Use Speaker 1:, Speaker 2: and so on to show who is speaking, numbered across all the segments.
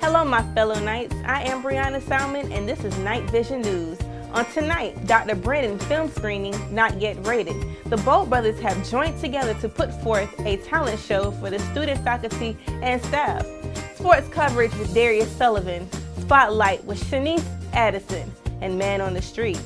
Speaker 1: Hello, my fellow Knights. I am Brianna Salmon, and this is KnighTVision News. On tonight, Dr. Brennan film screening, Not Yet Rated. The Bold brothers have joined together to put forth a talent show for the student, faculty, and staff. Sports coverage with Darius Sullivan. Spotlight with Shanice Addison, and Man on the Street.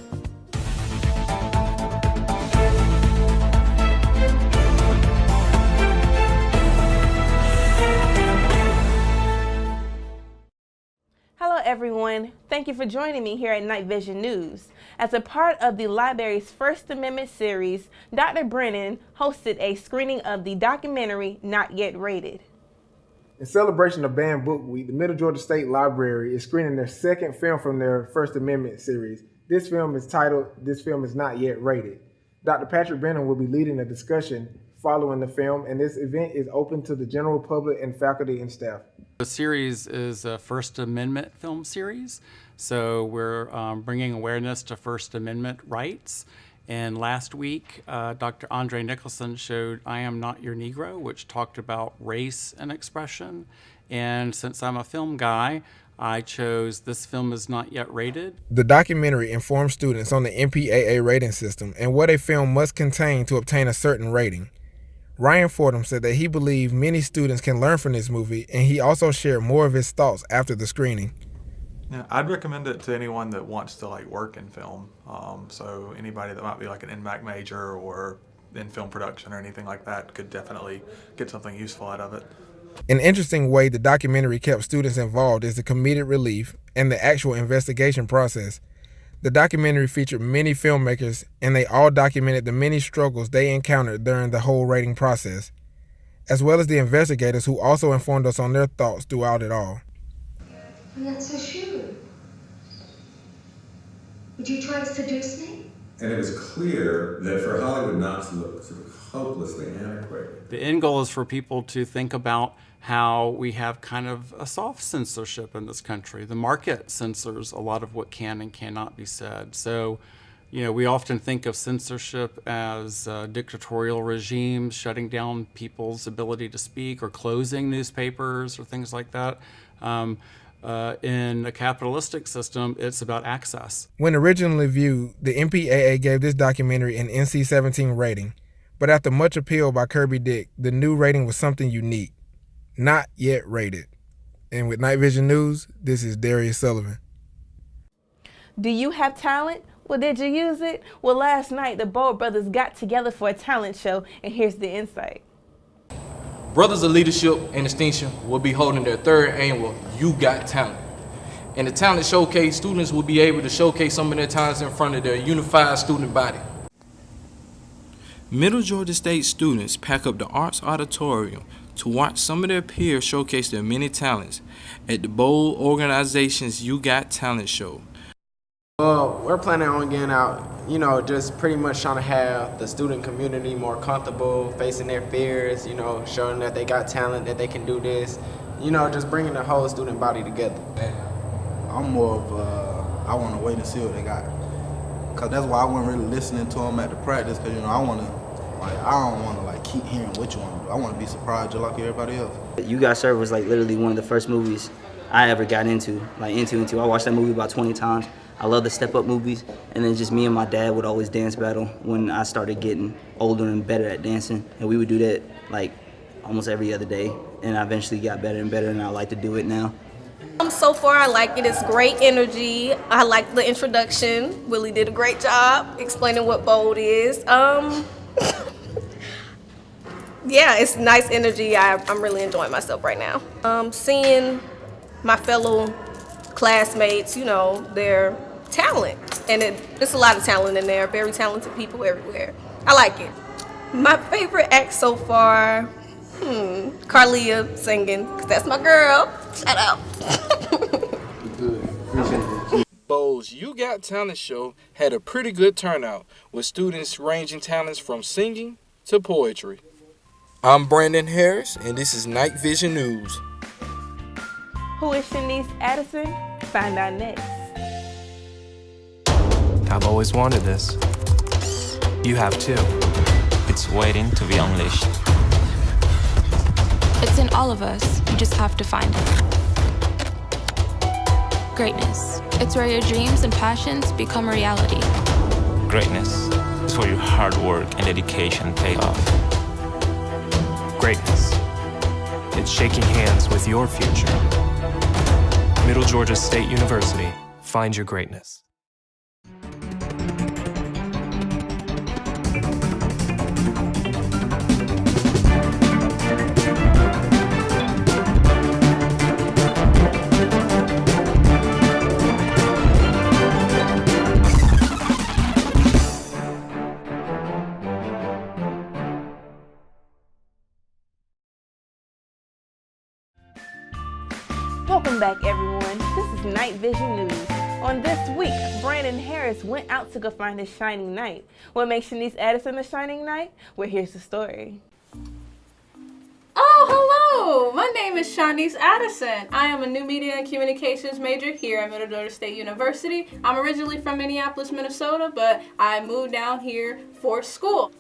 Speaker 1: Hello everyone, thank you for joining me here at KnighTVision News. As a part of the library's First Amendment series, Dr. Brennan hosted a screening of the documentary Not Yet Rated.
Speaker 2: In celebration of Banned Book Week, the Middle Georgia State Library is screening their second film from their First Amendment series. This film is titled, This Film Is Not Yet Rated. Dr. Patrick Brennan will be leading a discussion following the film, and this event is open to the general public and faculty and staff.
Speaker 3: The series is a First Amendment film series, so we're bringing awareness to First Amendment rights. And last week, Dr. Andre Nicholson showed I Am Not Your Negro, which talked about race and expression. And since I'm a film guy, I chose This Film Is Not Yet Rated.
Speaker 2: The documentary informs students on the MPAA rating system and what a film must contain to obtain a certain rating. Ryan Fordham said that he believed many students can learn from this movie, and he also shared more of his thoughts after the screening.
Speaker 4: Yeah, I'd recommend it to anyone that wants to work in film. So anybody that might be like an NMAC major or in film production or anything like that could definitely get something useful out of it.
Speaker 2: An interesting way the documentary kept students involved is the comedic relief and the actual investigation process. The documentary featured many filmmakers, and they all documented the many struggles they encountered during the whole rating process, as well as the investigators who also informed us on their thoughts throughout it all.
Speaker 5: I'm not so sure. Would you try to seduce me?
Speaker 6: And it was clear that for Hollywood not to look sort of hopelessly antiquated.
Speaker 3: The end goal is for people to think about how we have kind of a soft censorship in this country. The market censors a lot of what can and cannot be said. So, we often think of censorship as dictatorial regimes shutting down people's ability to speak or closing newspapers or things like that. In a capitalistic system, it's about access.
Speaker 2: When originally viewed, the MPAA gave this documentary an NC-17 rating, but after much appeal by Kirby Dick, the new rating was something unique. Not Yet Rated. And with KnighTVision News, this is Darius Sullivan.
Speaker 1: Do you have talent? Well, did you use it? Well, last night, the Bold brothers got together for a talent show, and here's the insight.
Speaker 7: Brothers of Leadership and Distinction will be holding their third annual You Got Talent. In the talent showcase, students will be able to showcase some of their talents in front of their unified student body. Middle Georgia State students pack up the Arts Auditorium to watch some of their peers showcase their many talents at the Bold Organization's You Got Talent show.
Speaker 8: We're planning on getting out, just pretty much trying to have the student community more comfortable facing their fears, showing that they got talent, that they can do this, just bringing the whole student body together.
Speaker 9: I'm more of, I want to wait and see what they got. Because that's why I wasn't really listening to them at the practice, because, I don't want to keep hearing what you want to do. I want to be surprised just like everybody else.
Speaker 10: You Got Served was literally one of the first movies I ever got into. I watched that movie about 20 times. I love the step-up movies, and then just me and my dad would always dance battle when I started getting older and better at dancing, and we would do that almost every other day, and I eventually got better and better, and I like to do it now.
Speaker 11: So far, I like it. It's great energy. I like the introduction. Willie did a great job explaining what Bold is. Yeah, it's nice energy. I'm really enjoying myself right now. Seeing my fellow classmates, their talent. And there's a lot of talent in there. Very talented people everywhere. I like it. My favorite act so far, Carlia singing, because that's my girl. Shout out.
Speaker 7: Bold's You Got Talent show had a pretty good turnout, with students ranging talents from singing to poetry. I'm Brandon Harris, and this is KnighTVision News.
Speaker 1: Who is Shanice Addison? Find out next.
Speaker 12: I've always wanted this. You have too. It's waiting to be unleashed.
Speaker 13: It's in all of us. You just have to find it. Greatness. It's where your dreams and passions become reality.
Speaker 12: Greatness is where your hard work and dedication pay off.
Speaker 14: Greatness. It's shaking hands with your future. Middle Georgia State University. Find your greatness.
Speaker 1: Welcome back, everyone. This is Night Vision News. On this week, Brandon Harris went out to go find his shining knight. What makes Shanice Addison the shining knight? Well, here's the story.
Speaker 15: Oh, hello! My name is Shanice Addison. I am a new media and communications major here at Middle Georgia State University. I'm originally from Minneapolis, Minnesota, but I moved down here for school.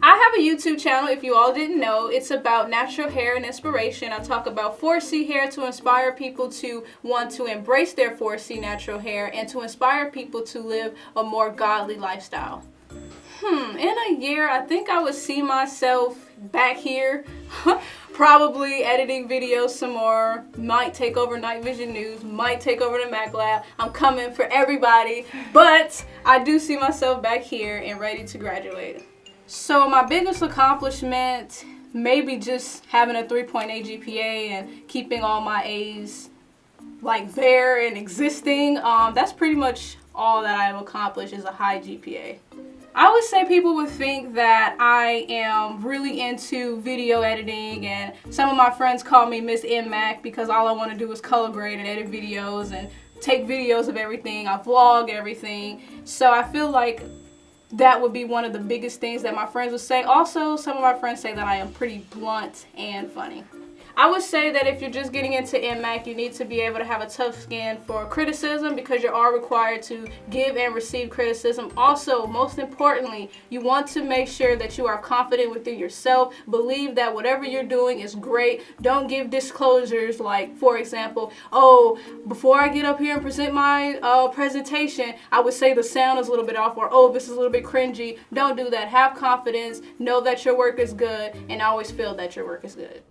Speaker 15: I have a YouTube channel, if you all didn't know. It's about natural hair and inspiration. I talk about 4C hair to inspire people to want to embrace their 4C natural hair and to inspire people to live a more godly lifestyle. In a year, I think I would see myself back here, probably editing videos some more, might take over Night Vision News, might take over the Mac Lab. I'm coming for everybody, but I do see myself back here and ready to graduate. So my biggest accomplishment, maybe just having a 3.8 GPA and keeping all my A's like there and existing. That's pretty much all that I've accomplished is a high GPA. I would say people would think that I am really into video editing, and some of my friends call me Miss MMac because all I want to do is color grade and edit videos and take videos of everything. I vlog everything. So I feel like that would be one of the biggest things that my friends would say. Also, some of my friends say that I am pretty blunt and funny. I would say that if you're just getting into MMac, you need to be able to have a tough skin for criticism because you are required to give and receive criticism. Also, most importantly, you want to make sure that you are confident within yourself. Believe that whatever you're doing is great. Don't give disclosures like, for example, oh, before I get up here and present my presentation, I would say the sound is a little bit off, or oh, this is a little bit cringy. Don't do that. Have confidence. Know that your work is good, and always feel that your work is good.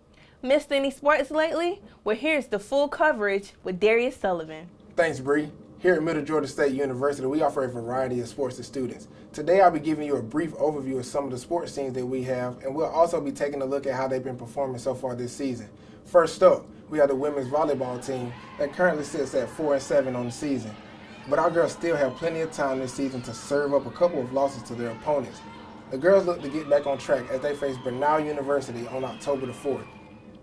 Speaker 1: Missed any sports lately? Well, here's the full coverage with Darius Sullivan.
Speaker 2: Thanks, Bree. Here at Middle Georgia State University, we offer a variety of sports to students. Today, I'll be giving you a brief overview of some of the sports teams that we have, and we'll also be taking a look at how they've been performing so far this season. First up, we have the women's volleyball team that currently sits at 4-7 on the season. But our girls still have plenty of time this season to serve up a couple of losses to their opponents. The girls look to get back on track as they face Bernal University on October the 4th.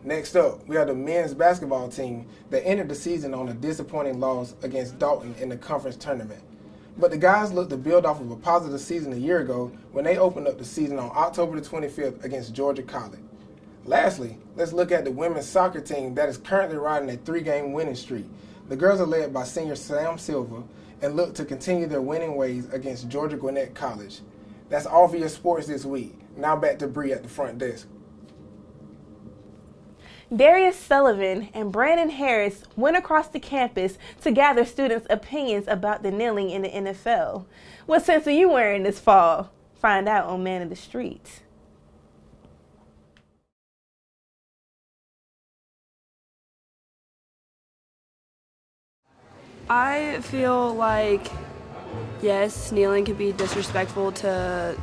Speaker 2: Next up, we have the men's basketball team that ended the season on a disappointing loss against Dalton in the conference tournament. But the guys look to build off of a positive season a year ago when they opened up the season on October the 25th against Georgia College. Lastly, let's look at the women's soccer team that is currently riding a 3-game winning streak. The girls are led by senior Sam Silva and look to continue their winning ways against Georgia Gwinnett College. That's all for your sports this week. Now back to Bree at the front desk.
Speaker 1: Darius Sullivan and Brandon Harris went across the campus to gather students' opinions about the kneeling in the NFL. What sense are you wearing this fall? Find out on Man of the Streets.
Speaker 16: I feel like, yes, kneeling can be disrespectful to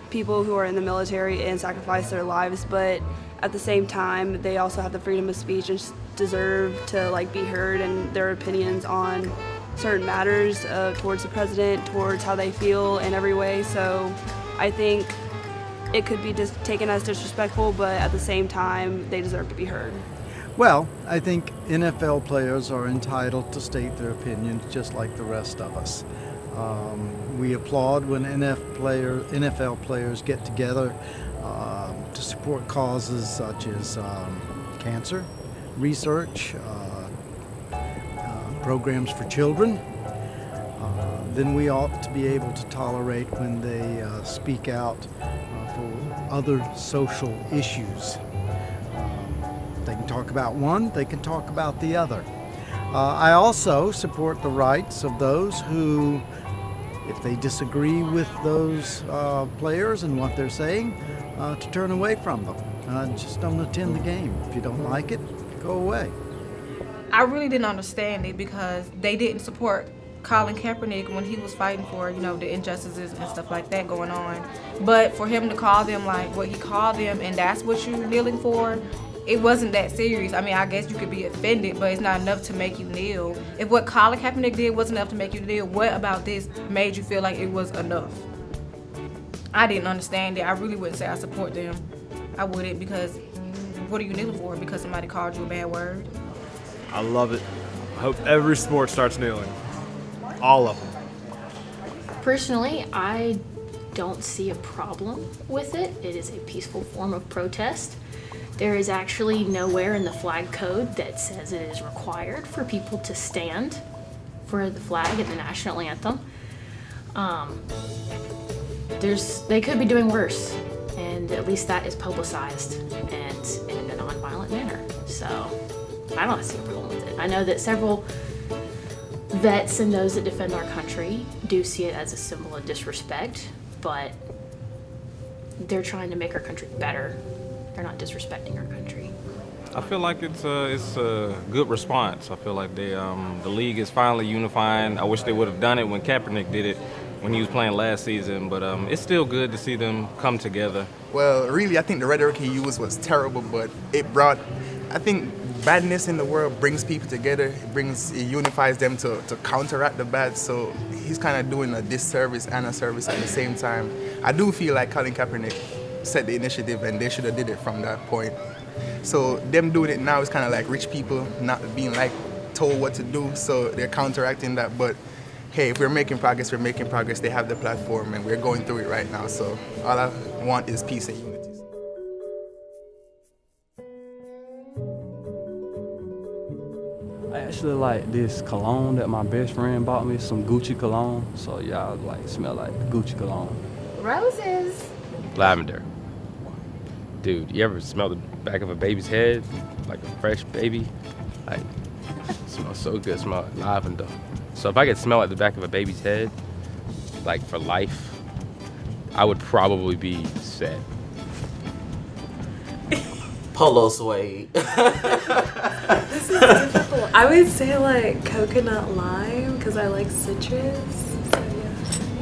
Speaker 16: people who are in the military and sacrifice their lives, but at the same time, they also have the freedom of speech and deserve to be heard and their opinions on certain matters towards the president, towards how they feel in every way. So I think it could be just taken as disrespectful, but at the same time, they deserve to be heard.
Speaker 17: Well, I think NFL players are entitled to state their opinions just like the rest of us. We applaud when NFL players get together to support causes such as cancer, research, programs for children. Then we ought to be able to tolerate when they speak out for other social issues. They can talk about one, they can talk about the other. I also support the rights of those who, if they disagree with those players and what they're saying, to turn away from them. Just don't attend the game. If you don't like it, go away.
Speaker 18: I really didn't understand it because they didn't support Colin Kaepernick when he was fighting for, you know, the injustices and stuff like that going on. But for him to call them like what he called them and that's what you're kneeling for, it wasn't that serious. I mean, I guess you could be offended, but it's not enough to make you kneel. If what Colin Kaepernick did wasn't enough to make you kneel, what about this made you feel like it was enough? I didn't understand it. I really wouldn't say I support them. I wouldn't, because what are you kneeling for? Because somebody called you a bad word?
Speaker 19: I love it. I hope every sport starts kneeling. All of them.
Speaker 20: Personally, I don't see a problem with it. It is a peaceful form of protest. There is actually nowhere in the flag code that says it is required for people to stand for the flag and the national anthem. They could be doing worse, and at least that is publicized and in a non-violent manner. So I don't see a problem with it. I know that several vets and those that defend our country do see it as a symbol of disrespect, but they're trying to make our country better. They're not disrespecting our country.
Speaker 21: I feel like it's a good response. I feel like the league is finally unifying. I wish they would have done it when Kaepernick did it when he was playing last season, but it's still good to see them come together.
Speaker 22: Well, really, I think the rhetoric he used was terrible, but I think badness in the world brings people together. It unifies them to counteract the bad. So he's kind of doing a disservice and a service at the same time. I do feel like Colin Kaepernick set the initiative, and they should have did it from that point. So them doing it now is kind of like rich people not being like told what to do. So they're counteracting that. But hey, if we're making progress, we're making progress. They have the platform, and we're going through it right now. So all I want is peace and unity.
Speaker 23: I actually like this cologne that my best friend bought me, some Gucci cologne. So y'all like smell like Gucci cologne.
Speaker 24: Roses.
Speaker 25: Lavender. Dude, you ever smell the back of a baby's head? Like a fresh baby? Like, it smells so good, smell like lavender. So if I could smell like the back of a baby's head, like for life, I would probably be set.
Speaker 26: Polo suede.
Speaker 27: This is difficult. I would say like coconut lime because I like citrus. So yeah.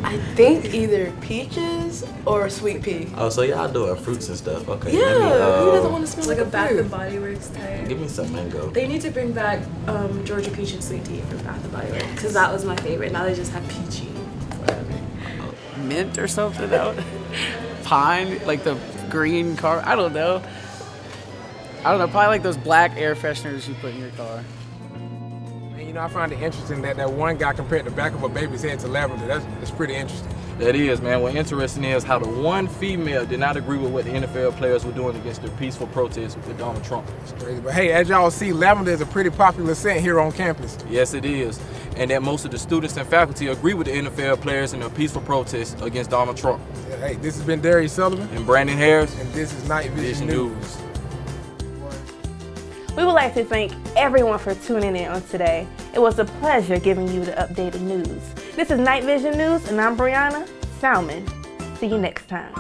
Speaker 27: I think either peaches or sweet pea.
Speaker 26: Oh, so y'all doing fruits and stuff. Okay.
Speaker 27: Yeah, who doesn't want to smell like a Bath and Body Works type?
Speaker 26: Give me some mango.
Speaker 27: They need to bring back Georgia peach and sweet tea from Bath and Body Works because that was my favorite. Now they just have peachy. Whatever.
Speaker 28: Mint or something out. Pine, like the green car. I don't know. Probably like those black air fresheners you put in your car.
Speaker 2: And you know, I find it interesting that one guy compared the back of a baby's head to lavender. That's pretty interesting.
Speaker 7: That is, man. What's interesting is how the one female did not agree with what the NFL players were doing against their peaceful protest with Donald Trump.
Speaker 2: It's crazy. But hey, as y'all see, lavender is a pretty popular scent here on campus.
Speaker 7: Yes, it is. And that most of the students and faculty agree with the NFL players in their peaceful protest against Donald Trump.
Speaker 2: Yeah, hey, this has been Darius Sullivan.
Speaker 7: And Brandon Harris.
Speaker 2: And this is KnighTVision News.
Speaker 1: We would like to thank everyone for tuning in on today. It was a pleasure giving you the updated news. This is KnighTVision News, and I'm Brianna Salmon. See you next time.